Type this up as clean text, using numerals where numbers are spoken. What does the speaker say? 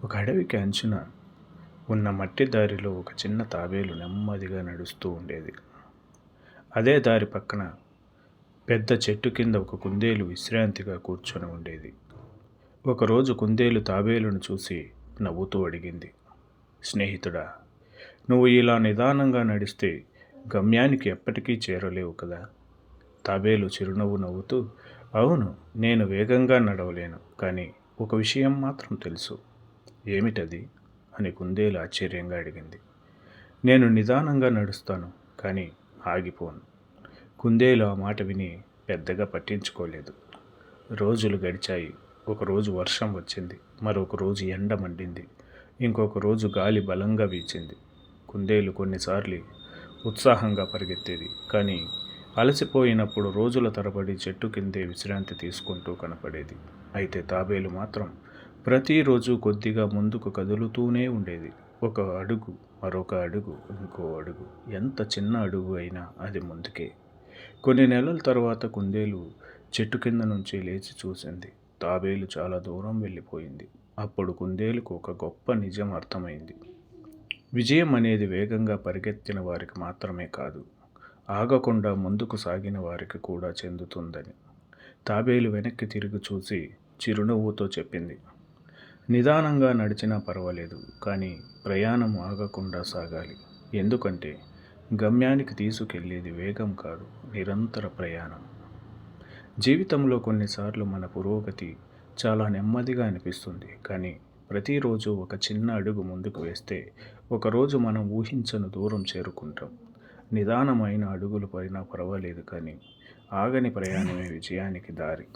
ఒక అడవికి అంచున ఉన్న మట్టి దారిలో ఒక చిన్న తాబేలు నెమ్మదిగా నడుస్తూ ఉండేది. అదే దారి పక్కన పెద్ద చెట్టు కింద ఒక కుందేలు విశ్రాంతిగా కూర్చొని ఉండేది. ఒకరోజు కుందేలు తాబేలును చూసి నవ్వుతూ అడిగింది, స్నేహితుడా, నువ్వు ఇలా నిదానంగా నడిస్తే గమ్యానికి ఎప్పటికీ చేరలేవు కదా. తాబేలు చిరునవ్వు నవ్వుతూ, అవును, నేను వేగంగా నడవలేను, కానీ ఒక విషయం మాత్రం తెలుసు. ఏమిటది అని కుందేలు ఆశ్చర్యంగా అడిగింది. నేను నిదానంగా నడుస్తాను, కానీ ఆగిపోను. కుందేలు ఆ మాట విని పెద్దగా పట్టించుకోలేదు. రోజులు గడిచాయి. ఒకరోజు వర్షం వచ్చింది, మరొక రోజు ఎండ మండింది, ఇంకొక రోజు గాలి బలంగా వీచింది. కుందేలు కొన్నిసార్లు ఉత్సాహంగా పరిగెత్తేది, కానీ అలసిపోయినప్పుడు రోజుల తరబడి చెట్టు కిందే విశ్రాంతి తీసుకుంటూ కనపడేది. అయితే తాబేలు మాత్రం ప్రతిరోజు కొద్దిగా ముందుకు కదులుతూనే ఉండేది. ఒక అడుగు, మరొక అడుగు, ఇంకో అడుగు, ఎంత చిన్న అడుగు అయినా అది ముందుకే. కొన్ని నెలల తర్వాత కుందేలు చెట్టు కింద నుంచి లేచి చూసింది. తాబేలు చాలా దూరం వెళ్ళిపోయింది. అప్పుడు కుందేలుకు ఒక గొప్ప నిజం అర్థమైంది. విజయం అనేది వేగంగా పరిగెత్తిన వారికి మాత్రమే కాదు, ఆగకుండా ముందుకు సాగిన వారికి కూడా చెందుతుందని. తాబేలు వెనక్కి తిరిగి చూసి చిరునవ్వుతో చెప్పింది, నిదానంగా నడిచినా పర్వాలేదు, కానీ ప్రయాణం ఆగకుండా సాగాలి. ఎందుకంటే గమ్యానికి తీసుకెళ్లేది వేగం కాదు, నిరంతర ప్రయాణం. జీవితంలో కొన్నిసార్లు మన పురోగతి చాలా నెమ్మదిగా అనిపిస్తుంది, కానీ ప్రతిరోజు ఒక చిన్న అడుగు ముందుకు వేస్తే ఒకరోజు మనం ఊహించని దూరం చేరుకుంటాం. నిదానమైన అడుగులు పడినా పర్వాలేదు, కానీ ఆగని ప్రయాణమే విజయానికి దారి.